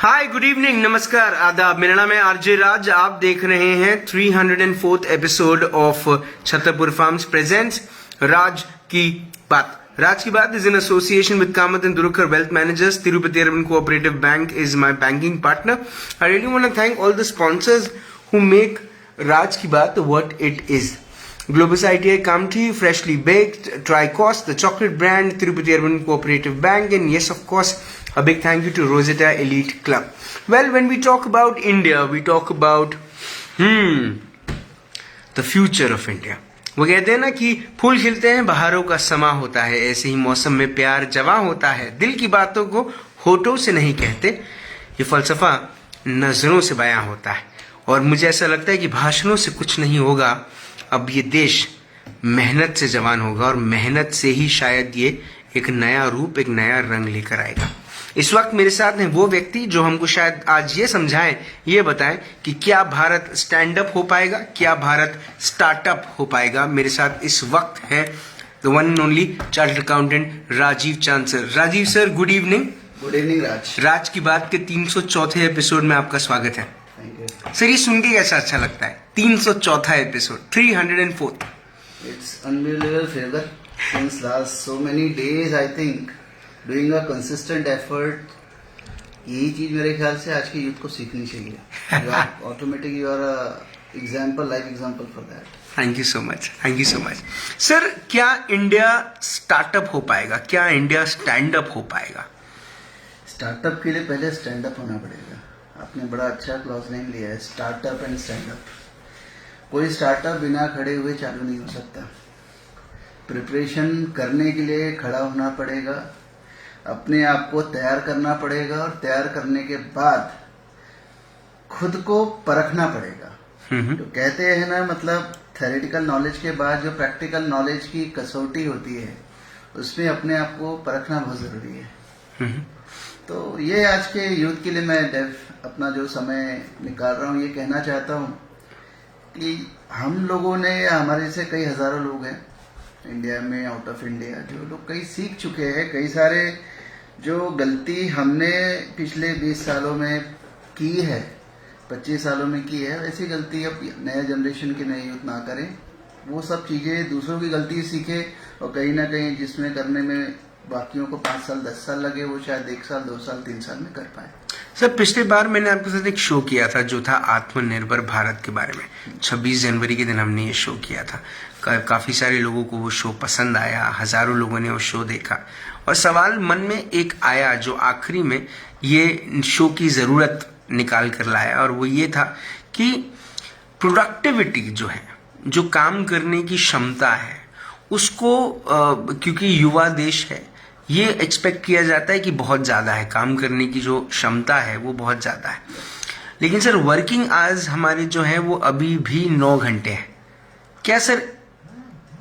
हाय, good evening, नमस्कार, आदाब। मेरा नाम है आरजे राज। आप देख रहे हैं 304th episode of Chhatarpur farms presents Raj की बात। Raj Ki Baat is in association with Kamath and Durukar Wealth Managers. Tirupati Urban Cooperative Bank is my banking partner. I really want to thank all the sponsors who make Raj Ki Baat what it is. Globus ITI Kamti, Freshly Baked, Tricos, the chocolate brand, Tirupati Urban Cooperative Bank, and yes, of course, a big thank you to Rosetta Elite Club. Well, when we talk about India, we talk about the future of India. वो कहते हैं ना कि फूल खिलते हैं, बहारों का समा होता है, ऐसे ही मौसम में प्यार जवां होता है। दिल की बातों को होठों से नहीं कहते, ये फलसफा नजरों से बयां होता है। और मुझे ऐसा लगता है कि भाषणों से कुछ नहीं होगा, अब ये देश मेहनत से जवान होगा और मेहनत से ही शायद ये एक नया रूप, एक नया रंग लेकर आएगा। इस वक्त मेरे साथ हैं वो व्यक्ति जो हमको शायद आज ये समझाएं, ये बताएं कि क्या भारत स्टैंड अप हो पाएगा, क्या भारत स्टार्टअप हो पाएगा। मेरे साथ इस वक्त है the one and only chartered accountant Rajeev Chand sir. Rajeev sir, good evening. Good evening Raj. Raj की बात के 304 एपिसोड में आपका स्वागत है। थैंक यू सर, ये सुन के कैसा अच्छा लगता है? 304 episode, 304। It's unbelievable favour since last so many days. I think doing a consistent effort, यही चीज मेरे ख्याल से आज के यूथ को सीखनी चाहिए। Automatic you are example, life example for that. Thank you so much, thank you so much. Sir, क्या इंडिया स्टार्टअप हो पाएगा? क्या इंडिया स्टैंड अप हो पाएगा? स्टार्टअप के लिए पहले स्टैंड अप होना पड़ेगा। आपने बड़ा अच्छा क्लॉज नेम लिया है, स्टार्टअप एंड स्टैंड अप। कोई स्टार्टअप बिना खड़े हुए चालू नहीं हो सकता। प्रिपरेशन करने के लिए खड़ा होना पड़ेगा, अपने आप को तैयार करना पड़ेगा और तैयार करने के बाद खुद को परखना पड़ेगा। तो कहते हैं ना, मतलब थ्योरेटिकल नॉलेज के बाद जो प्रैक्टिकल नॉलेज की कसौटी होती है, उसमें अपने आप को परखना बहुत जरूरी है। तो ये आज के यूथ के लिए मैं अपना जो समय निकाल रहा हूँ, ये कहना चाहता हूँ कि हम लोगों ने, हमारे जैसे कई हजारों लोग हैं इंडिया में, आउट ऑफ इंडिया, जो लोग कई सीख चुके हैं। कई सारे जो गलती हमने पिछले 20 सालों में की है, 25 सालों में की है, वैसी गलती अब नया जनरेशन के नए यूथ ना करें। वो सब चीजें दूसरों की गलती सीखे और कहीं ना कहीं जिसमें करने में बाकियों को 5 साल 10 साल लगे, वो शायद 1 साल 2 साल 3 साल में कर पाए। सर, पिछली बार मैंने आपके साथ एक शो किया था जो था आत्मनिर्भर भारत के बारे में। 26 जनवरी के दिन हमने ये शो किया था। काफी सारे लोगों को वो शो पसंद आया, हजारों लोगों ने वो शो देखा और सवाल मन में एक आया जो आखिरी में ये शो की जरूरत निकाल कर लाया, और वो ये था कि प्रोडक्टिविटी जो है, जो काम करने की क्षमता है, उसको क्योंकि युवा देश है, ये एक्सपेक्ट किया जाता है कि बहुत ज्यादा है, काम करने की जो क्षमता है वो बहुत ज्यादा है। लेकिन सर, वर्किंग आवर्स हमारे जो है वो अभी भी 9 घंटे है। क्या सर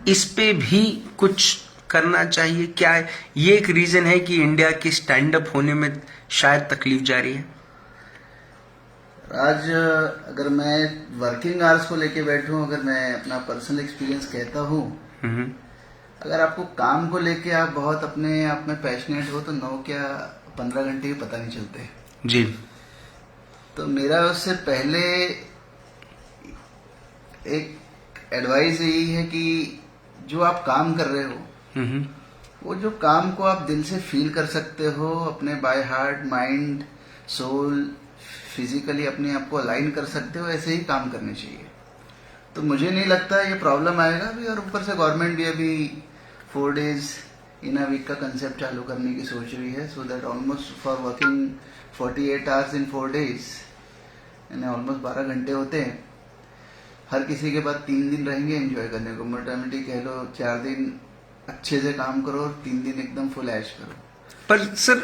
इस पे भी कुछ करना चाहिए? क्या ये एक रीजन है कि इंडिया के स्टैंड अप होने में शायद तकलीफ जा रही है? आज अगर मैं वर्किंग आवर्स को लेके बैठूं, अगर मैं अपना पर्सनल एक्सपीरियंस कहता हूं, अगर आपको काम को लेके आप बहुत अपने आप में पैशनेट हो, तो 9 क्या 15 घंटे ही पता नहीं चलते जी। तो मेरा उससे पहले एक एडवाइस यही है कि जो आप काम कर रहे हो, वो जो काम को आप दिल से फील कर सकते हो, अपने by heart, mind, soul, physically अपने आप को अलाइन कर सकते हो, ऐसे ही काम करने चाहिए। तो मुझे नहीं लगता ये प्रॉब्लम आएगा अभी। और ऊपर से गवर्नमेंट भी अभी 4 days इन अ वीक का कंसेप्ट चालू करने की सोच रही है, so that almost for working 48 hours in 4 days, यानी ऑलमोस्ट 12 घंटे होते हैं। हर किसी के बाद 3 दिन रहेंगे एंजॉय करने को। मोटामोटी कह लो 4 दिन अच्छे से काम करो और 3 दिन एकदम फुल ऐश करो। पर सर,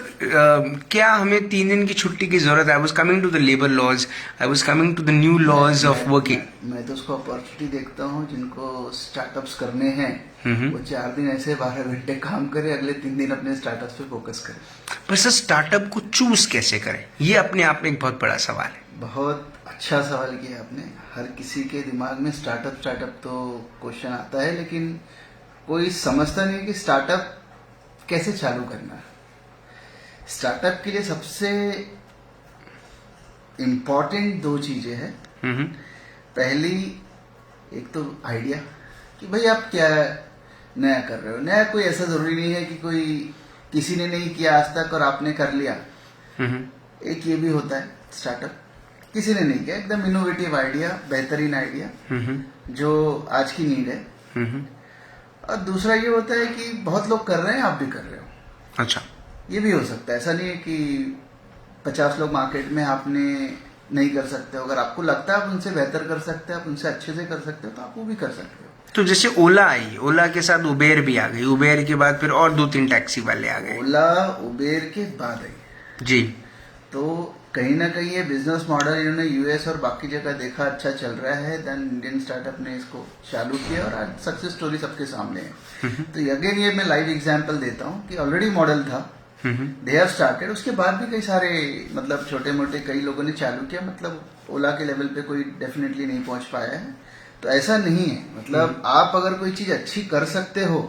क्या हमें 3 दिन की छुट्टी की जरूरत है? I was coming to the labour laws, I was coming to the new laws of working. मैं तो उसको अपॉर्चुनिटी देखता हूँ। जिनको स्टार्टअप्स करने हैं, वो 4 दिन ऐसे 12 घंटे काम करे, अगले 3 दिन अपने स्टार्टअप्स पे फोकस करे। पर सर, स्टार्टअप को चूज कैसे करें, ये अपने आप में एक बहुत बड़ा सवाल है। बहुत अच्छा सवाल किया आपने। हर किसी के दिमाग में स्टार्टअप तो क्वेश्चन आता है, लेकिन कोई समझता नहीं कि स्टार्टअप कैसे चालू करना है। स्टार्टअप के लिए सबसे इम्पोर्टेंट दो चीजें हैं। हम्म पहली, एक तो आइडिया कि भाई आप क्या नया कर रहे हो। नया कोई ऐसा जरूरी नहीं है कि कोई किसी ने नहीं किया आज तक और आपने कर लिया। हम्म एक ये भी होता है स्टार्टअप किसी ने नहीं किया, एकदम इनोवेटिव आइडिया, बेहतरीन आइडिया हम्म जो आज की नीड है। हम्म और दूसरा ये होता है कि बहुत लोग कर रहे हैं, आप भी कर रहे हो। अच्छा। ये भी हो सकता है, ऐसा नहीं है कि 50 लोग मार्केट में आपने नहीं कर सकते हो। अगर आपको लगता है आप उनसे बेहतर कर सकते हो, आप उनसे अच्छे से कर सकते हो, तो आप वो भी कर सकते हो। तो जैसे ओला आई, ओला के साथ उबेर भी आ गई, उबेर के बाद फिर और 2-3 टैक्सी वाले आ गए। ओला उबेर के बाद आई, जी। तो कहीं ना कहीं ये बिजनेस मॉडल इन्होंने यूएस और बाकी जगह देखा अच्छा चल रहा है, देन इंडियन स्टार्टअप ने इसको चालू किया और आज सक्सेस स्टोरी सबके सामने है। तो अगेन ये मैं लाइव एग्जांपल देता हूँ कि ऑलरेडी मॉडल था, दे हैव स्टार्टेड, उसके बाद भी कई सारे मतलब छोटे मोटे कई लोगों ने चालू किया। मतलब ओला के लेवल पे कोई डेफिनेटली नहीं पहुंच पाया है। तो ऐसा नहीं है, मतलब आप अगर कोई चीज अच्छी कर सकते हो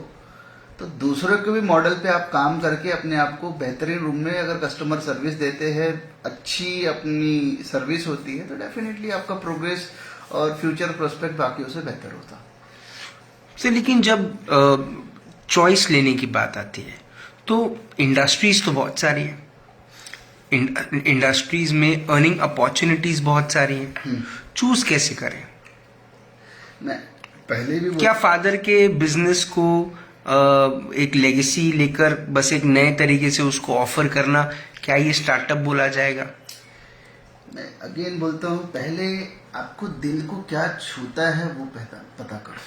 तो दूसरों के भी मॉडल पे आप काम करके अपने आप को बेहतरीन रूम में अगर कस्टमर सर्विस देते हैं, अच्छी अपनी सर्विस होती है, तो डेफिनेटली आपका प्रोग्रेस और फ्यूचर प्रोस्पेक्ट बाकियों से बेहतर होता। सर लेकिन जब चॉइस लेने की बात आती है तो इंडस्ट्रीज तो बहुत सारी है, इंडस्ट्रीज में अर्निंग अपॉर्चुनिटीज बहुत सारी हैं, चूज कैसे करें? मैं पहले भी क्या फादर के बिजनेस को एक लेगेसी लेकर बस एक नए तरीके से उसको ऑफर करना, क्या ये स्टार्टअप बोला जाएगा? मैं अगेन बोलता हूँ, पहले आपको दिल को क्या छूता है वो पता करो।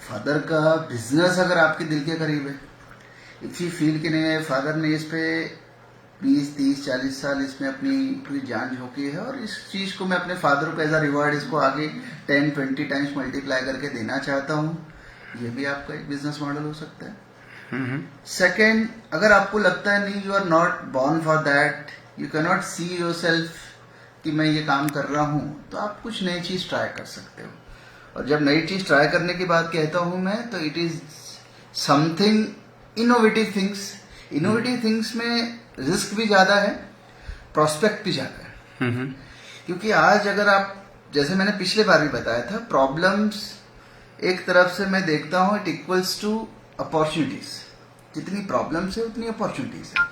फादर का बिजनेस अगर आपके दिल के करीब है, इफ यू फील कि नहीं फादर ने इस पे 20, 30, 40 साल इसमें अपनी पूरी जान झोंकी है और इस चीज को मैं अपने फादर को एज अ रिवार्ड इसको आगे 10, 20 टाइम्स मल्टीप्लाई करके देना चाहता हूँ, ये भी आपका एक बिजनेस मॉडल हो सकता है। सेकेंड, अगर आपको लगता है नहीं, you are not born for that, you can not see yourself कि मैं ये काम कर रहा हूँ, तो आप कुछ नई चीज ट्राई कर सकते हो। और जब नई चीज ट्राई करने की बात कहता हूं मैं, तो it is something innovative things. Innovative things में रिस्क भी ज्यादा है, प्रोस्पेक्ट भी ज्यादा है। क्योंकि आज अगर आप, जैसे मैंने पिछले बार भी बताया था, प्रॉब्लम्स एक तरफ से मैं देखता हूं इट इक्वल्स टू अपॉर्चुनिटीज। जितनी प्रॉब्लम्स है उतनी अपॉर्चुनिटीज है।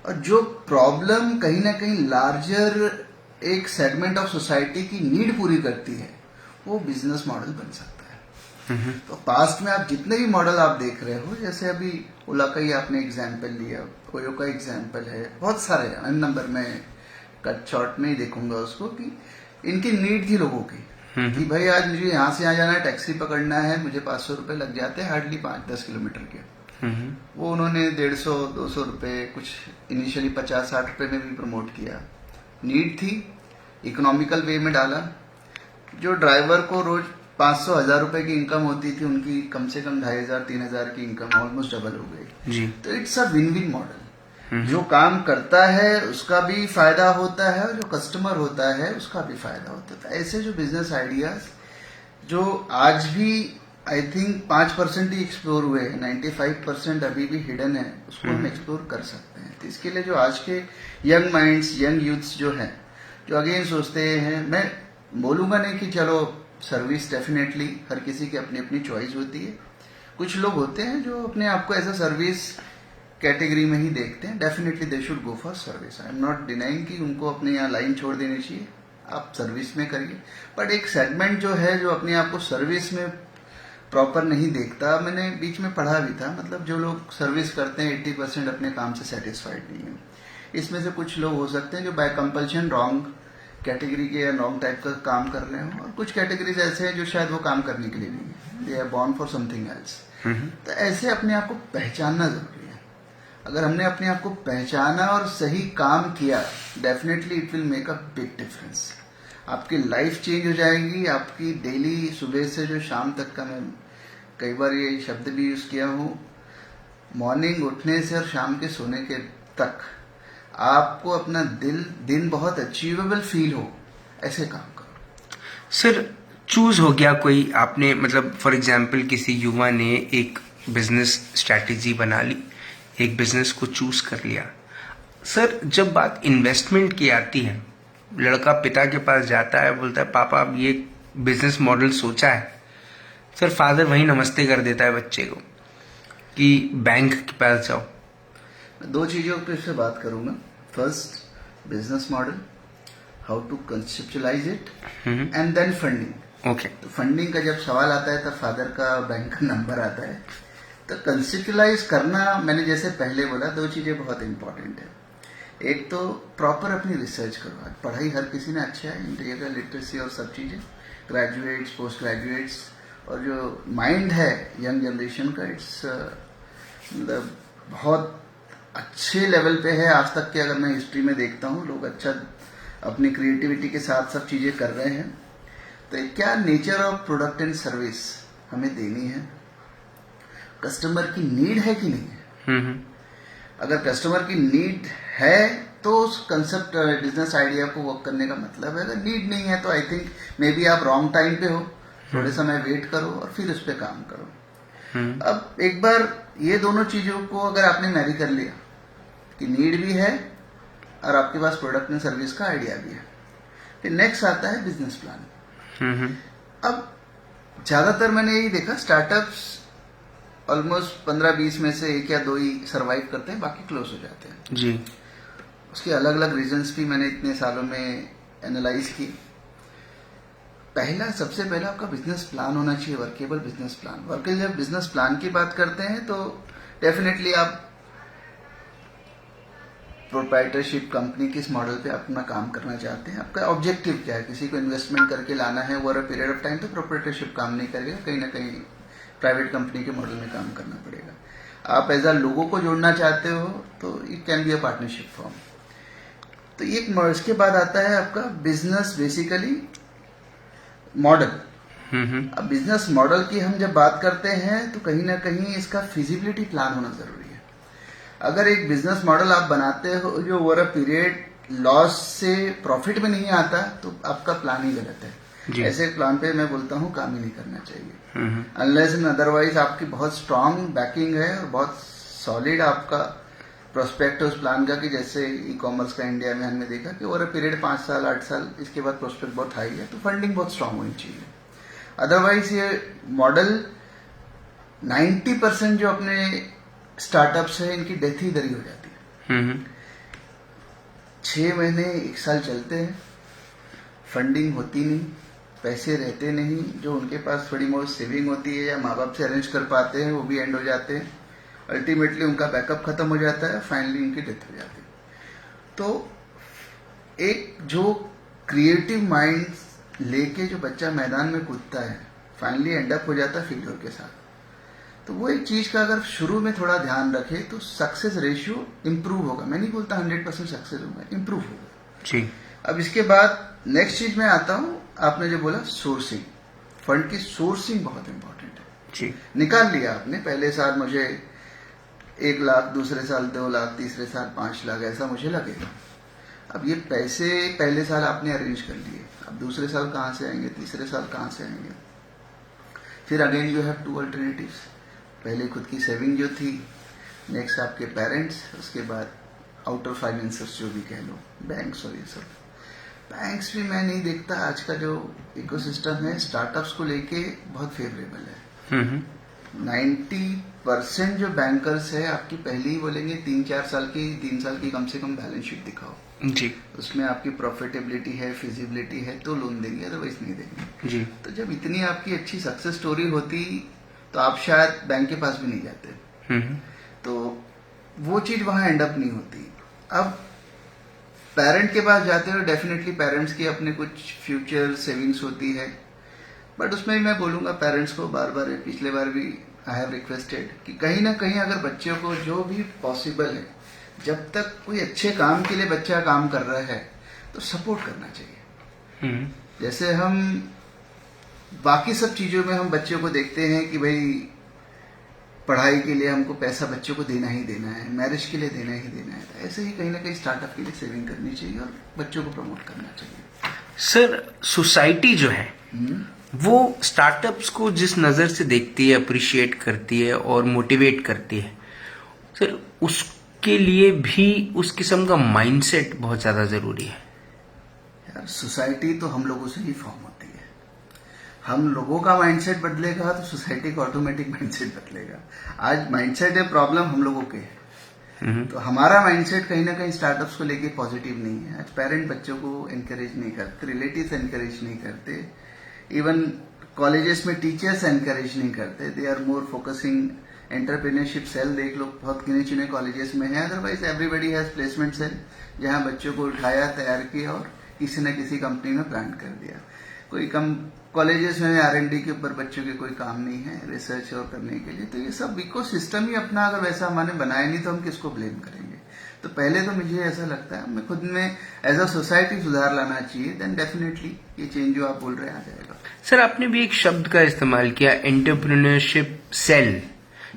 और जो प्रॉब्लम कहीं ना कहीं लार्जर एक सेगमेंट ऑफ सोसाइटी की नीड पूरी करती है, वो बिजनेस मॉडल बन सकता है। तो पास्ट में आप जितने भी मॉडल आप देख रहे हो, जैसे अभी ओला का ही आपने एग्जाम्पल लिया, ओयो का एग्जाम्पल है, बहुत सारे अन नंबर में कट शॉर्ट में ही देखूंगा उसको, कि इनकी नीड थी लोगों की कि भाई आज मुझे यहाँ से यहाँ जाना है, टैक्सी पकड़ना है, मुझे 500 रुपए लग जाते हैं हार्डली 5-10 किलोमीटर के। वो उन्होंने 150-200 रुपए, कुछ इनिशियली 50-60 रुपए में भी प्रमोट किया। नीड थी, इकोनॉमिकल वे में डाला। जो ड्राइवर को रोज 500-1000 रुपए की इनकम होती थी, उनकी कम से कम 2500-3000 की इनकम ऑलमोस्ट डबल हो गई जी। तो it's a win win model. जो काम करता है उसका भी फायदा होता है और जो कस्टमर होता है उसका भी फायदा होता है। ऐसे जो बिजनेस आइडियाज जो आज भी आई थिंक 5% ही एक्सप्लोर हुए हैं, 95% अभी भी हिडन है, उसको हम एक्सप्लोर कर सकते हैं। तो इसके लिए जो आज के यंग माइंड्स, यंग यूथ्स जो हैं, जो अगेन सोचते हैं, मैं बोलूंगा नहीं कि चलो सर्विस, डेफिनेटली हर किसी की अपनी अपनी चॉइस होती है। कुछ लोग होते हैं जो अपने आप को एज अ सर्विस कैटेगरी में ही देखते हैं, definitely they should go for service. I am not denying कि उनको अपने यहाँ लाइन छोड़ देनी चाहिए, आप सर्विस में करिए। बट एक सेगमेंट जो है जो अपने आप को सर्विस में प्रॉपर नहीं देखता, मैंने बीच में पढ़ा भी था, मतलब जो लोग सर्विस करते हैं 80% अपने काम से सेटिस्फाइड नहीं है। इसमें से कुछ लोग हो सकते हैं जो बाय कंपल्शन रॉन्ग कैटेगरी के या रॉन्ग टाइप का काम कर रहे हो, और कुछ कैटेगरीज ऐसे हैं जो शायद वो काम करने के लिए नहीं है, they are born for something else. तो ऐसे अपने आप को पहचानना जरूरी है। अगर हमने अपने आप को पहचाना और सही काम किया, definitely it will make a big difference. आपकी लाइफ चेंज हो जाएगी। आपकी डेली सुबह से जो शाम तक का, मैं कई बार ये शब्द भी यूज किया हूँ, मॉर्निंग उठने से और शाम के सोने के तक आपको अपना दिन बहुत अचीवेबल फील हो, ऐसे काम करो। सर चूज हो गया कोई, आपने मतलब फॉर एग्जांपल किसी युवा ने एक बिजनेस स्ट्रैटेजी बना ली, एक बिजनेस को चूज कर लिया, सर जब बात इन्वेस्टमेंट की आती है, लड़का पिता के पास जाता है, बोलता है पापा अब ये बिजनेस मॉडल सोचा है, सर फादर वही नमस्ते कर देता है बच्चे को कि बैंक के पास जाओ। दो चीजों पे से बात करूंगा। First, business model, how to conceptualise it, and then funding. Okay. तो फंडिंग का जब सवाल आता है तब फादर का बैंक का नंबर आता है। तो कंसेप्चुलाइज करना, मैंने जैसे पहले बोला, दो चीजें बहुत इंपॉर्टेंट है। एक तो प्रॉपर अपनी रिसर्च करो। पढ़ाई हर किसी ने अच्छा है, इंटीरियर लिटरेसी और सब चीजें, ग्रेजुएट्स, पोस्ट ग्रेजुएट्स, और जो माइंड है यंग जनरेशन का, इट्स मतलब बहुत अच्छे लेवल पे है। आज तक के अगर मैं हिस्ट्री में देखता हूँ, लोग अच्छा अपनी क्रिएटिविटी के साथ सब चीजें कर रहे हैं। तो क्या nature of product and service हमें देनी है, कस्टमर की नीड है कि नहीं है। अगर कस्टमर की नीड है तो उस कंसेप्ट बिजनेस आइडिया को वर्क करने का मतलब है। अगर नीड नहीं है तो आई थिंक मे बी आप रॉन्ग टाइम पे हो, थोड़े समय वेट करो और फिर उस पर काम करो। अब एक बार ये दोनों चीजों को अगर आपने मैरी कर लिया कि नीड भी है और आपके पास प्रोडक्ट एंड सर्विस का आइडिया भी है, फिर नेक्स्ट आता है बिजनेस प्लान। अब ज्यादातर मैंने यही देखा, स्टार्टअप्स ऑलमोस्ट 15-20 में से एक या दो ही सरवाइव करते हैं, बाकी क्लोज हो जाते हैं जी। उसके अलग अलग रीजंस भी मैंने इतने सालों में एनालाइज की। सबसे पहला आपका बिजनेस प्लान होना चाहिए, वर्केबल बिजनेस प्लान। जब बिजनेस प्लान की बात करते हैं तो डेफिनेटली आप प्रोप्राइटरशिप कंपनी किस मॉडल पे अपना काम करना चाहते हैं, आपका ऑब्जेक्टिव क्या है। किसी को इन्वेस्टमेंट करके लाना है over a period of time, तो प्रोप्राइटरशिप काम नहीं करेगा, कहीं ना कहीं प्राइवेट कंपनी के मॉडल में काम करना पड़ेगा। आप एज अ लोगों को जोड़ना चाहते हो तो it can be a partnership form. तो एक इसके बाद आता है आपका बिजनेस बेसिकली मॉडल। अब बिजनेस मॉडल की हम जब बात करते हैं तो कहीं ना कहीं इसका फिजिबिलिटी प्लान होना जरूरी है। अगर एक बिजनेस मॉडल आप बनाते हो जो ओवर अ पीरियड लॉस से प्रॉफिट में नहीं आता, तो आपका प्लान ही गलत है। ऐसे प्लान पे मैं बोलता हूँ काम ही नहीं करना चाहिए, अनलेस एंड अदरवाइज आपकी बहुत स्ट्रांग बैकिंग है और बहुत सॉलिड आपका प्रोस्पेक्ट है उस प्लान का। कि जैसे ई कॉमर्स का इंडिया में हमने देखा कि ओवर अ पीरियड 5 साल 8 साल इसके बाद प्रोस्पेक्ट बहुत हाई है, तो फंडिंग बहुत स्ट्रांग होनी चाहिए। अदरवाइज ये मॉडल 90% जो अपने स्टार्टअप्स है इनकी डेथ ही इधर ही हो जाती है। 6 महीने 1 साल चलते हैं, फंडिंग होती नहीं, पैसे रहते नहीं, जो उनके पास थोड़ी बहुत सेविंग होती है या माँ बाप से अरेंज कर पाते हैं वो भी एंड हो जाते हैं। अल्टीमेटली उनका बैकअप खत्म हो जाता है, फाइनली उनकी डेथ हो जाती है। तो एक जो क्रिएटिव माइंड लेके जो बच्चा मैदान में कूदता है, फाइनली एंड अप हो जाता है फेलियर के साथ। तो वो एक चीज का अगर शुरू में थोड़ा ध्यान रखे तो सक्सेस रेशियो इंप्रूव होगा। मैं नहीं बोलता 100% सक्सेस होगा, इंप्रूव होगा जी। अब इसके बाद नेक्स्ट चीज में आता हूं, आपने जो बोला सोर्सिंग, फंड की सोर्सिंग बहुत इंपॉर्टेंट है जी। निकाल लिया आपने, पहले साल मुझे 1 लाख, दूसरे साल 2 लाख, तीसरे साल 5 लाख, ऐसा मुझे लगेगा। अब ये पैसे पहले साल आपने अरेंज कर लिए, अब दूसरे साल कहाँ से आएंगे, तीसरे साल कहाँ से आएंगे। फिर अगेन यू हैव 2 अल्टरनेटिव्स, पहले खुद की सेविंग जो थी, नेक्स्ट आपके पेरेंट्स, उसके बाद आउटर फाइनेंसर्स जो भी कह लो, बैंक्स और ये सब। बैंक्स भी मैं नहीं देखता, आज का जो इकोसिस्टम है स्टार्टअप्स को लेके बहुत फेवरेबल है। 90% जो बैंकर्स है आपकी पहले ही बोलेंगे 3 साल की कम से कम बैलेंस शीट दिखाओ जी, उसमें आपकी प्रॉफिटेबिलिटी है, फिजिबिलिटी है, तो लोन देंगे, अदरवाइज नहीं देंगे जी। तो जब इतनी आपकी अच्छी सक्सेस स्टोरी होती तो आप शायद बैंक के पास भी नहीं जाते। तो वो चीज वहां एंड अप नहीं होती। अब पेरेंट के पास जाते हो, डेफिनेटली पेरेंट्स की अपने कुछ फ्यूचर सेविंग्स होती है, बट उसमें भी मैं बोलूंगा पेरेंट्स को बार बार, पिछले बार भी आई हैव रिक्वेस्टेड कि कहीं ना कहीं अगर बच्चों को जो भी पॉसिबल है, जब तक कोई अच्छे काम के लिए बच्चा काम कर रहा है तो सपोर्ट करना चाहिए। जैसे हम बाकी सब चीजों में हम बच्चों को देखते हैं कि भाई पढ़ाई के लिए हमको पैसा बच्चों को देना ही देना है, मैरिज के लिए देना ही देना है, ऐसे ही कहीं ना कहीं स्टार्टअप के लिए सेविंग करनी चाहिए और बच्चों को प्रमोट करना चाहिए। सर सोसाइटी जो है वो स्टार्टअप्स को जिस नज़र से देखती है, अप्रिशिएट करती है और मोटिवेट करती है, सर के लिए भी उस किस्म का माइंडसेट बहुत ज्यादा जरूरी है? यार सोसाइटी तो हम लोगों से ही फॉर्म होती है। हम लोगों का माइंडसेट बदलेगा तो सोसाइटी का ऑटोमेटिक माइंडसेट बदलेगा। आज माइंडसेट है प्रॉब्लम हम लोगों के है। तो हमारा माइंडसेट कहीं ना कहीं स्टार्टअप्स को लेके पॉजिटिव नहीं है। आज पेरेंट बच्चों को एनकरेज नहीं करते, रिलेटिव्स एनकरेज नहीं करते, इवन कॉलेजेस में टीचर्स एनकरेज नहीं करते। They are more focusing entrepreneurship cell देख लो, बहुत गिने चुने कॉलेजेस में है। Otherwise everybody has placement cell, जहां बच्चों को उठाया, तैयार किया और किसी न किसी कंपनी में प्लांट कर दिया। कोई कम कॉलेजेस में R&D के ऊपर बच्चों के कोई काम नहीं है रिसर्च और करने के लिए। तो ये सब इकोसिस्टम ही अपना अगर वैसा हमने बनाया नहीं तो हम किसको ब्लेम करेंगे। तो पहले तो मुझे ऐसा लगता है हमें खुद में एज अ सोसाइटी सुधार लाना चाहिए, देन डेफिनेटली ये चेंज जो आप बोल रहे हैं आ जाएगा। सर, आपने भी एक शब्द का इस्तेमाल किया, एंटरप्रेन्योरशिप सेल।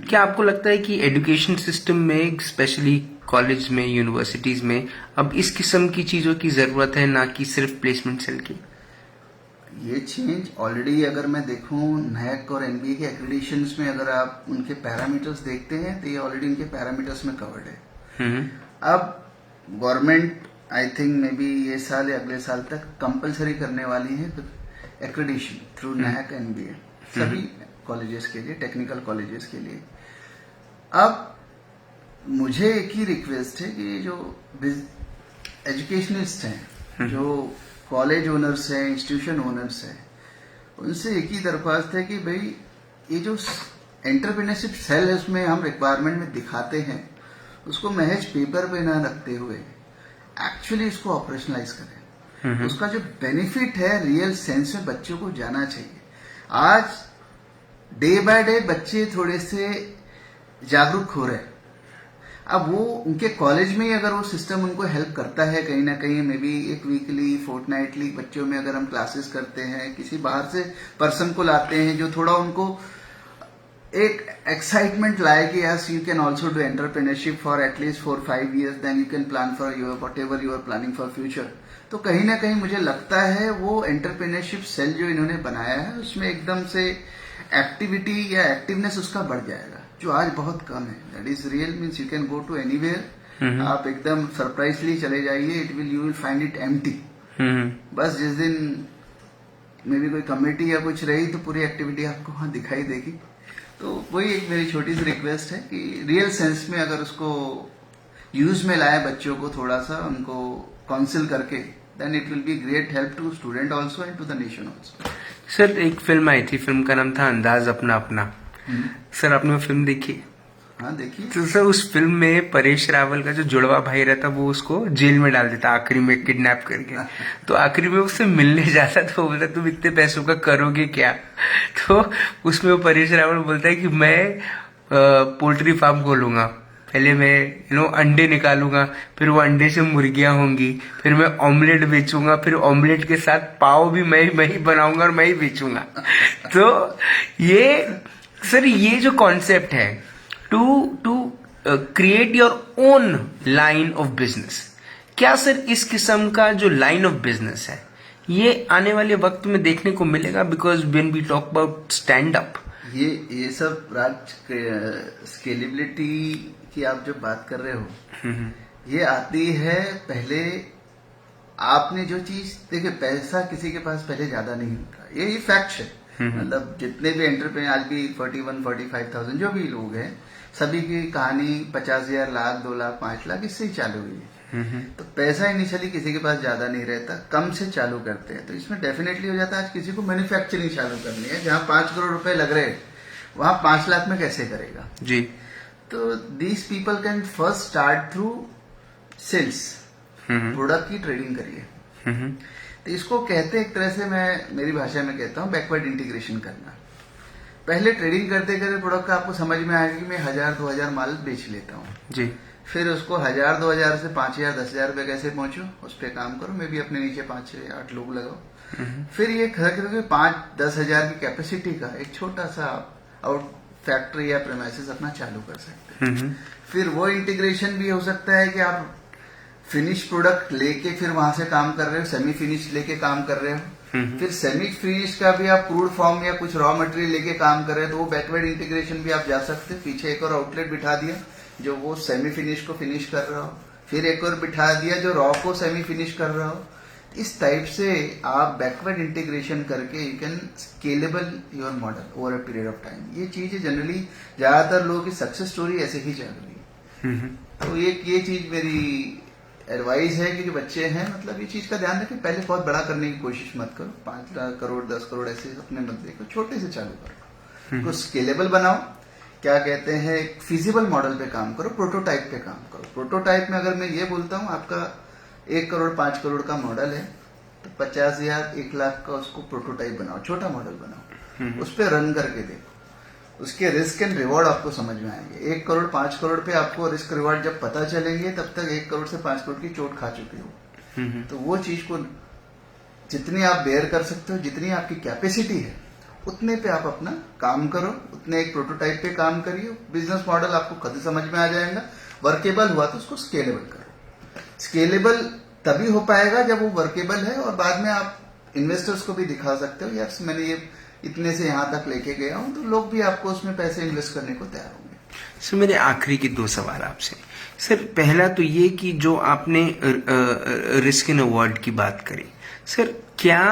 क्या आपको लगता है कि एजुकेशन सिस्टम में, स्पेशली कॉलेज में, यूनिवर्सिटीज में, अब इस किस्म की चीजों की जरूरत है, ना कि सिर्फ प्लेसमेंट सेल की? ये चेंज ऑलरेडी अगर मैं देखूं NAAC और NBA के एक्रेडिशंस में अगर आप उनके पैरामीटर्स देखते हैं तो ये ऑलरेडी उनके पैरामीटर्स में कवर्ड है। अब government I think may be ये साल या अगले साल तक कंपलसरी करने वाली है एक्रेडिशन थ्रू NAAC NBA सभी कॉलेजेस के लिए, टेक्निकल कॉलेजेस के लिए। अब मुझे एक ही रिक्वेस्ट है कि जो एजुकेशनिस्ट हैं, जो कॉलेज ओनर्स हैं, इंस्टीट्यूशन ओनर्स हैं, उनसे एक ही दरख्वास्त है कि भाई ये जो एंटरप्रेन्योरशिप सेल है उसमें हम रिक्वायरमेंट में दिखाते हैं, उसको महज पेपर पे ना रखते हुए एक्चुअली इसको ऑपरेशनलाइज करें। उसका जो बेनिफिट है रियल सेंस में बच्चों को जाना चाहिए। आज डे बाय डे बच्चे थोड़े से जागरूक हो रहे हैं। अब वो उनके कॉलेज में ही अगर वो सिस्टम उनको हेल्प करता है कहीं ना कहीं, मे बी एक वीकली, फोर्टनाइटली बच्चों में अगर हम क्लासेस करते हैं, किसी बाहर से पर्सन को लाते हैं जो थोड़ा उनको एक एक्साइटमेंट लाए कि yes you can also do entrepreneurship for at least 4-5 years, then you can plan for your whatever you are planning for future. तो कहीं ना कहीं मुझे लगता है वो एंटरप्रेन्योरशिप सेल जो इन्होंने बनाया है उसमें एकदम से एक्टिविटी या एक्टिवनेस उसका बढ़ जाएगा, जो आज बहुत कम है। That is real means you can go to anywhere, आप एकदम सरप्राइजली चले जाइए, you will find it empty. बस जिस दिन मे बी कोई कमेटी या कुछ रही तो पूरी एक्टिविटी आपको वहां दिखाई देगी। तो वही एक मेरी छोटी सी रिक्वेस्ट है कि रियल सेंस में अगर उसको यूज में लाए, बच्चों को थोड़ा सा उनको काउंसिल करके, then it will be great help to student also and to the nation also. Sir, एक फिल्म आई थी, फिल्म का नाम था अंदाज अपना अपना। सर, आपने वो फिल्म देखी? हाँ देखिए। तो सर, उस फिल्म में परेश रावल का जो जुड़वा भाई रहता वो उसको जेल में डाल देता आखिरी में, किडनैप करके। तो आखिरी में उससे मिलने जाता तो वो बोलता तुम इतने पैसों का करोगे क्या? तो उसमें वो परेश रावल बोलता है कि मैं पोल्ट्री फार्म खोलूंगा, पहले मैं अंडे निकालूंगा, फिर वो अंडे से मुर्गियां होंगी, फिर मैं ऑमलेट बेचूंगा, फिर ऑमलेट के साथ पाव भी मैं ही बनाऊंगा और मैं ही बेचूंगा। तो ये सर, ये जो कॉन्सेप्ट है to create your own line of business, क्या सर इस किस्म का जो लाइन ऑफ बिजनेस है ये आने वाले वक्त में देखने को मिलेगा? Because when we talk about stand up, ये सब राज स्केलेबिलिटी की आप जो बात कर रहे हो, ये आती है पहले आपने जो चीज देखिए, पैसा किसी के पास पहले ज्यादा नहीं होता, ये फैक्ट है। मतलब जितने भी एंटरप्रेन्योर आज भी 41-45,000 जो भी लोग हैं, सभी की कहानी 50,000, लाख, 2 लाख, 5 लाख इससे ही चालू हुई है। तो पैसा इनिशियली किसी के पास ज्यादा नहीं रहता, कम से चालू करते हैं। तो इसमें डेफिनेटली हो जाता है आज किसी को मैन्युफैक्चरिंग चालू करनी है, जहां 5 करोड़ रुपए लग रहे हैं वहां 5 लाख में कैसे करेगा जी? तो these people can first start through sales, product की ट्रेडिंग करिए। तो इसको कहते एक तरह से, मैं मेरी भाषा में कहता हूँ, बैकवर्ड इंटीग्रेशन करना। पहले ट्रेडिंग करते करते प्रोडक्ट का आपको समझ में आएगा कि मैं 1,000-2,000 माल बेच लेता हूँ जी। फिर उसको 1,000-2,000 से 5,000 10,000 रुपए कैसे पहुंचो, उस पर काम करो, मैं भी अपने नीचे 5-8 लोग लगाओ। फिर ये 5-10 हजार की कैपेसिटी का एक छोटा सा आउट फैक्ट्री या प्रेमाइसिस अपना चालू कर सकते हैं। फिर वो इंटीग्रेशन भी हो सकता है कि आप फिनिश प्रोडक्ट लेके फिर वहां से काम कर रहे हो, सेमी फिनिश लेके काम कर रहे हो, फिर सेमी फिनिश का भी आप क्रूड फॉर्म या कुछ रॉ मटेरियल लेके काम कर रहे हो, तो वो बैकवर्ड इंटीग्रेशन भी आप जा सकते हैं। पीछे एक और आउटलेट बिठा दिया, जो वो सेमी फिनिश को फिनिश कर रहा हो, फिर एक और बिठा दिया जो रॉ को सेमी फिनिश कर रहा हो। इस टाइप से आप बैकवर्ड इंटीग्रेशन करके you can scalable your model over a period of time. ये चीज जनरली ज्यादातर लोगों की सक्सेस स्टोरी ऐसे ही चल रही है। तो ये चीज मेरी एडवाइस है कि जो बच्चे हैं मतलब ये चीज का ध्यान रखें, पहले बहुत बड़ा करने की कोशिश मत करो, 5 लाख करोड़ 10 करोड़ ऐसे अपने मत देखो, छोटे से चालू करो, उसको स्केलेबल बनाओ, क्या कहते हैं फिजिबल मॉडल पे काम करो, प्रोटोटाइप पे काम करो। प्रोटोटाइप में अगर मैं ये बोलता हूँ आपका 1 करोड़ 5 करोड़ का मॉडल है तो 50,000 1 लाख का उसको प्रोटोटाइप बनाओ, छोटा मॉडल बनाओ, उस पर रन करके देखो, उसके रिस्क एंड रिवॉर्ड आपको समझ में आएंगे। 1 करोड़ 5 करोड़ पे आपको रिस्क रिवॉर्ड जब पता चलेंगे तब तक 1 करोड़ से 5 करोड़ की चोट खा चुके हो। तो वो चीज को जितनी आप बेयर कर सकते हो, जितनी आपकी कैपेसिटी है उतने पे आप अपना काम करो, उतने एक प्रोटोटाइप पे काम करिए, बिजनेस मॉडल आपको खुद समझ में आ जाएगा। वर्केबल हुआ तो उसको स्केलेबल करो। स्केलेबल तभी हो पाएगा जब वो वर्केबल है और बाद में आप इन्वेस्टर्स को भी दिखा सकते हो यार मैंने ये इतने से यहाँ तक लेके गया हूँ, तो लोग भी आपको उसमें पैसे इन्वेस्ट करने को तैयार होंगे। सर मेरे आखिरी के 2 सवाल आपसे। सर पहला तो ये कि जो आपने रिस्क एंड अवॉर्ड की बात करी, सर क्या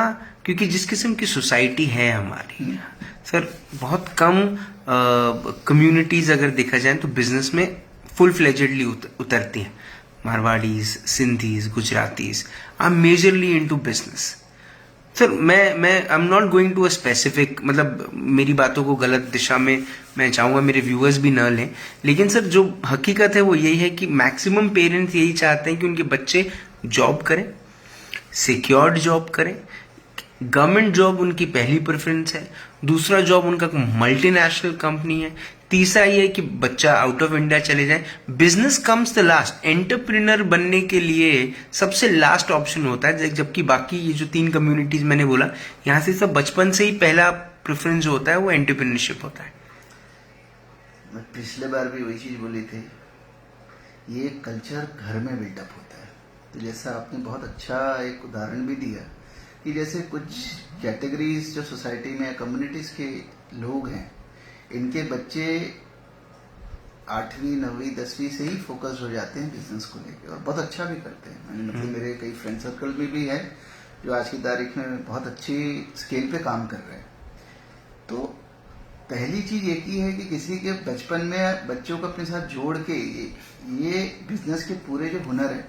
क्योंकि जिस किस्म की सोसाइटी है हमारी सर, बहुत कम कम्युनिटीज अगर देखा जाए तो बिजनेस में फुल फ्लेजेडली उतरती हैं। Marwaris, Sindhis, Gujaratis are majorly into business. Sir मैं I am not going to a specific, मतलब मेरी बातों को गलत दिशा में मैं चाहूंगा मेरे व्यूअर्स भी न लें, लेकिन सर जो हकीकत है वो यही है कि मैक्सिमम पेरेंट्स यही चाहते हैं कि उनके बच्चे जॉब करें, सिक्योर्ड जॉब करें। गवर्नमेंट जॉब उनकी पहली प्रेफरेंस है, दूसरा जॉब उनका मल्टीनेशनल कंपनी है, तीसरा ये है कि बच्चा आउट ऑफ इंडिया चले जाए। Business comes the last, entrepreneur बनने के लिए सबसे लास्ट ऑप्शन होता है, जबकि बाकी ये जो 3 कम्युनिटीज मैंने बोला यहाँ से सब बचपन से ही पहला प्रेफरेंस जो होता है वो एंटरप्रेन्योरशिप होता है। मैं पिछले बार भी वही चीज बोली थी, ये कल्चर घर में बिल्डअप होता है। तो जैसा आपने बहुत अच्छा एक उदाहरण भी दिया कि जैसे कुछ कैटेगरीज जो सोसाइटी में कम्युनिटीज के लोग हैं, इनके बच्चे 8वीं 9वीं 10वीं से ही फोकस हो जाते हैं बिजनेस को लेकर और बहुत अच्छा भी करते हैं। मैंने मतलब मेरे कई फ्रेंड सर्कल में भी है जो आज की तारीख में बहुत अच्छी स्केल पे काम कर रहे हैं। तो पहली चीज एक ही है कि किसी के बचपन में बच्चों को अपने साथ जोड़ के ये बिजनेस के पूरे जो हुनर है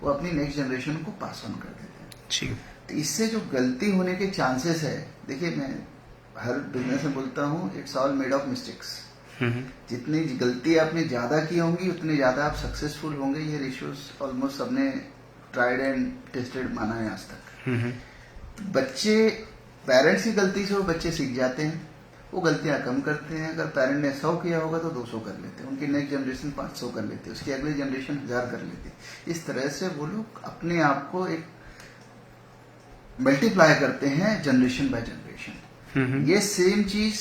वो अपनी नेक्स्ट जनरेशन को पास ऑन कर देते हैं। तो इससे जो गलती होने के चांसेस है, देखिए मैं हर बिजनेस में बोलता हूँ it's all made of mistakes. जितनी गलती आपने ज्यादा की होंगी उतनी ज्यादा आप सक्सेसफुल होंगे। ये रेशियोज ऑलमोस्ट सबने ट्राइड एंड टेस्टेड माना है आज तक। बच्चे पेरेंट्स की गलती से वो बच्चे सीख जाते हैं, वो गलतियां कम करते हैं। अगर पेरेंट ने 100 किया होगा तो 200 कर लेते हैं, उनकी नेक्स्ट जनरेशन 500 कर लेती है, उसकी अगली जनरेशन 1000 कर लेती है। इस तरह से वो लोग अपने आप को एक मल्टीप्लाई करते हैं जनरेशन बाय जनरेशन। ये सेम चीज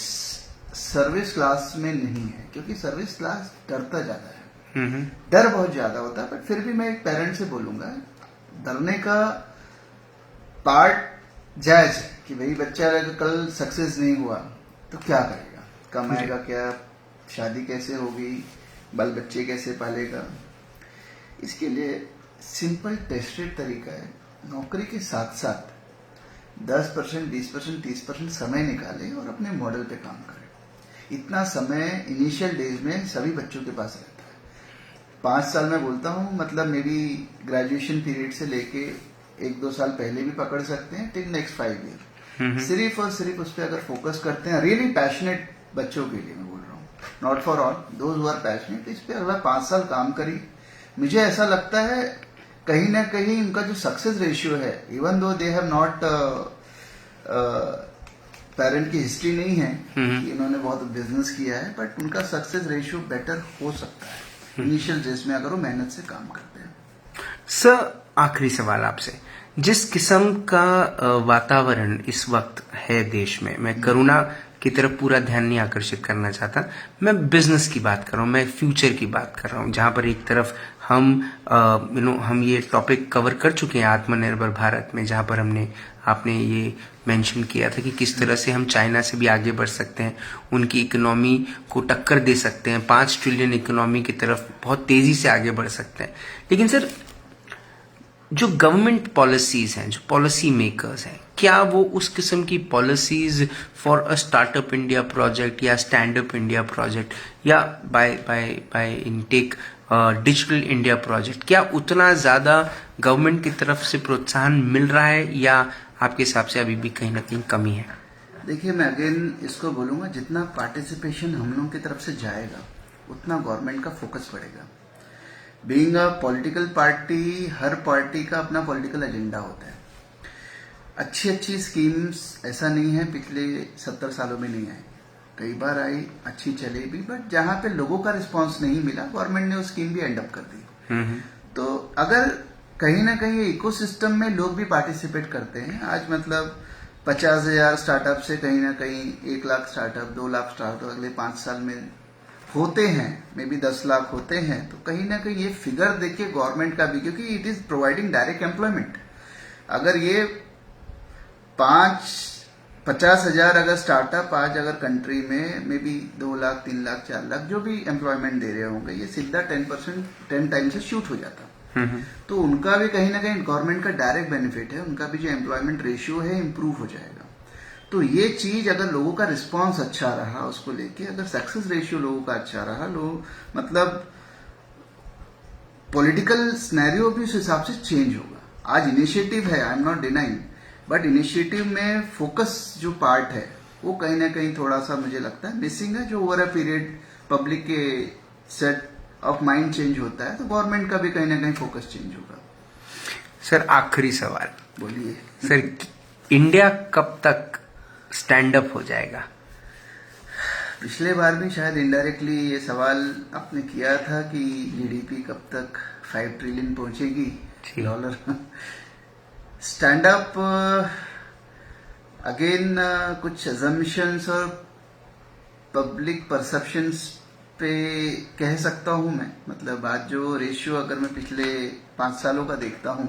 सर्विस क्लास में नहीं है, क्योंकि सर्विस क्लास डरता ज्यादा है, डर बहुत ज्यादा होता है। बट फिर भी मैं एक पेरेंट से बोलूंगा डरने का पार्ट जायज है कि भाई बच्चा अगर कल सक्सेस नहीं हुआ तो क्या करेगा, कमाएगा क्या, शादी कैसे होगी, बाल बच्चे कैसे पालेगा। इसके लिए सिंपल टेस्टेड तरीका है, नौकरी के साथ साथ 10%, 20%, 30% समय निकालें और अपने मॉडल पे काम करें। इतना समय इनिशियल डेज में सभी बच्चों के पास रहता है। 5 साल में बोलता हूँ, मतलब मे बी ग्रेजुएशन पीरियड से लेके 1-2 साल पहले भी पकड़ सकते हैं, टिल नेक्स्ट 5 ईयर। सिर्फ और सिर्फ उस पर अगर फोकस करते हैं, रियली पैशनेट बच्चों के लिए मैं बोल रहा हूँ, not for all, those who are passionate, इस पे अगर 5 साल काम करी, मुझे ऐसा लगता है कहीं ना कहीं उनका जो सक्सेस रेशियो है, even though they have not parent की हिस्ट्री नहीं है कि इन्होंने बहुत बिजनेस किया है, बट उनका सक्सेस रेशियो बेटर हो सकता है इनिशियल डेज में अगर वो मेहनत से काम करते हैं। सर आखिरी सवाल आपसे, जिस किस्म का वातावरण इस वक्त है देश में, मैं करुणा की तरफ पूरा ध्यान नहीं आकर्षित करना चाहता, मैं बिजनेस की बात कर रहा हूँ, मैं फ्यूचर की बात कर रहा हूँ, जहां पर एक तरफ हम ये टॉपिक कवर कर चुके हैं आत्मनिर्भर भारत में, जहाँ पर आपने ये मेंशन किया था कि किस तरह से हम चाइना से भी आगे बढ़ सकते हैं, उनकी इकोनॉमी को टक्कर दे सकते हैं, 5 ट्रिलियन इकोनॉमी की तरफ बहुत तेजी से आगे बढ़ सकते हैं। लेकिन सर, जो गवर्नमेंट पॉलिसीज हैं, जो पॉलिसी मेकर्स हैं, क्या वो उस किस्म की policies for a startup India project या स्टैंड अप इंडिया प्रोजेक्ट या by intake digital India project, क्या उतना ज्यादा गवर्नमेंट की तरफ से प्रोत्साहन मिल रहा है, या आपके हिसाब से अभी भी कहीं ना कहीं कमी है? देखिए, मैं अगेन इसको बोलूँगा, जितना पार्टिसिपेशन हम लोगों की तरफ से जाएगा उतना गवर्नमेंट का फोकस बढ़ेगा। Being a political party, her party का अपना पॉलिटिकल एजेंडा होता है। अच्छी स्कीम्स ऐसा नहीं है पिछले 70 सालों में नहीं आई, कई बार आई, अच्छी चली भी, बट जहां पे लोगों का रिस्पांस नहीं मिला, गवर्नमेंट ने वो स्कीम भी एंड अप कर दी। तो अगर कहीं ना कहीं इकोसिस्टम में लोग भी पार्टिसिपेट करते हैं, आज मतलब 50,000 स्टार्टअप से कहीं ना कहीं 1 लाख स्टार्टअप, 2 लाख स्टार्टअप अगले 5 साल में होते हैं, मे बी 10 लाख होते हैं, तो कहीं ना कहीं ये फिगर देखिए गवर्नमेंट का भी, क्योंकि it is providing direct employment. अगर ये 50,000 अगर स्टार्टअप आज अगर कंट्री में मे बी 2 लाख, 3 लाख, 4 लाख जो भी एम्प्लॉयमेंट दे रहे होंगे, ये सीधा 10 टाइम से शूट हो जाता। तो उनका भी कहीं ना कहीं गवर्नमेंट का डायरेक्ट बेनिफिट है, उनका भी जो एम्प्लॉयमेंट रेशियो है इंप्रूव हो जाएगा। तो ये चीज अगर लोगों का रिस्पांस अच्छा रहा उसको लेके, अगर सक्सेस रेशियो लोगों का अच्छा रहा, लोग मतलब पॉलिटिकल सिनेरियो भी उस हिसाब से चेंज होगा। आज इनिशिएटिव है, आई am not denying, but initiative में फोकस जो पार्ट है वो कहीं ना कहीं थोड़ा सा मुझे लगता है मिसिंग है, जो ओवर अ पीरियड पब्लिक के सेट ऑफ माइंड चेंज होता है, तो गवर्नमेंट का भी कहीं ना कहीं फोकस चेंज होगा। सर, आखिरी सवाल, बोलिए सर, इंडिया कब तक स्टैंड अप हो जाएगा? पिछले बार भी शायद इनडायरेक्टली ये सवाल आपने किया था कि जीडीपी कब तक 5 ट्रिलियन पहुंचेगी डॉलर। स्टैंड अप अगेन कुछ अजम्पशंस और पब्लिक परसेप्शंस पे कह सकता हूं मैं, मतलब आज जो रेशियो अगर मैं पिछले 5 सालों का देखता हूं,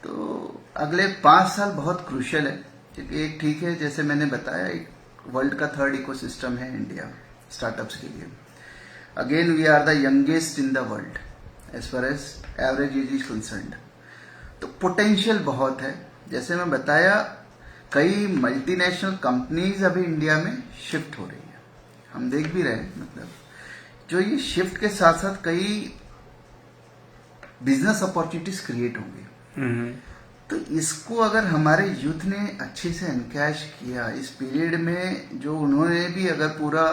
तो अगले 5 साल बहुत क्रूशियल है। क्योंकि एक ठीक है, जैसे मैंने बताया, एक वर्ल्ड का 3rd इकोसिस्टम है इंडिया स्टार्टअप्स के लिए। Again we are the youngest in the world as far as average age is concerned. तो पोटेंशियल बहुत है। जैसे मैं बताया, कई मल्टीनेशनल कंपनीज अभी इंडिया में शिफ्ट हो रही है, हम देख भी रहे हैं। मतलब जो ये शिफ्ट के साथ साथ कई बिजनेस अपॉर्चुनिटीज क्रिएट होंगी। तो इसको अगर हमारे यूथ ने अच्छे से एनकैश किया इस पीरियड में, जो उन्होंने भी अगर पूरा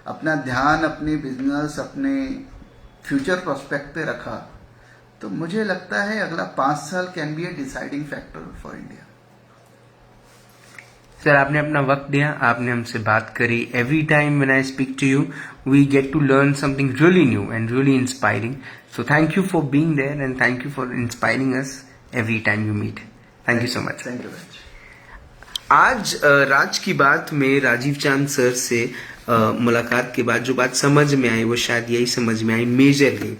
अपना ध्यान अपने बिजनेस, अपने फ्यूचर प्रोस्पेक्ट पे रखा, तो मुझे लगता है अगला 5 साल can be a deciding factor for India. Sir, आपने अपना वक्त दिया, आपने हमसे बात करी। Every time when I speak to you we get to learn something really new and really inspiring. So thank you for being there and thank you for inspiring us every time you meet. Thank you so much. Thank you very much. आज राज की बात में Rajiv Chand sir से मुलाकात के बाद जो बात समझ में आई, वो शायद यही समझ में आई मेजरली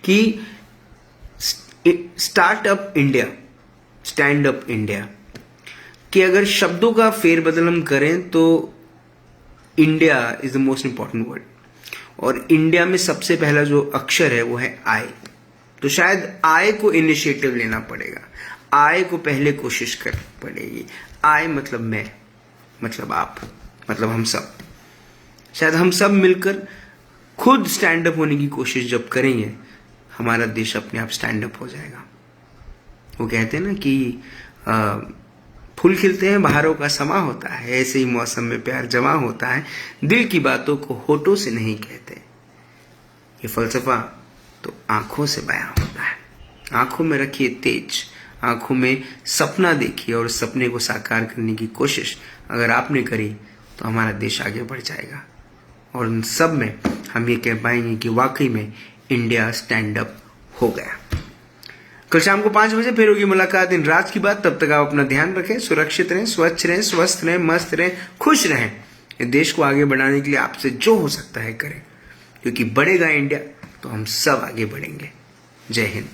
कि startup India, stand up India कि अगर शब्दों का फेरबदल हम करें तो India is the most important word, और इंडिया में सबसे पहला जो अक्षर है वो है आई। तो शायद आई को इनिशिएटिव लेना पड़ेगा, आई को पहले कोशिश करनी पड़ेगी। आई मतलब मैं, मतलब आप, मतलब हम सब। शायद हम सब मिलकर खुद स्टैंड अप होने की कोशिश जब करेंगे, हमारा देश अपने आप स्टैंड अप हो जाएगा। वो कहते हैं ना कि फूल खिलते हैं बहारों का समा होता है, ऐसे ही मौसम में प्यार जमा होता है, दिल की बातों को होठों से नहीं कहते। ये फलसफा तो आंखों से बयां होता है। आंखों में रखिए तेज, आंखों में सपना देखिए और सपने को साकार करने की कोशिश अगर आपने करी तो हमारा देश आगे बढ़ जाएगा, और उन सब में हम ये कह पाएंगे कि वाकई में इंडिया स्टैंड अप हो गया। कल शाम को 5 बजे फिर होगी मुलाकात इन राज की बात। तब तक आप अपना ध्यान रखें, सुरक्षित रहें, स्वच्छ रहें, स्वस्थ रहें, मस्त रहें, खुश रहें। देश को आगे बढ़ाने के लिए आपसे जो हो सकता है करें, क्योंकि बढ़ेगा इंडिया तो हम सब आगे बढ़ेंगे। जय हिंद।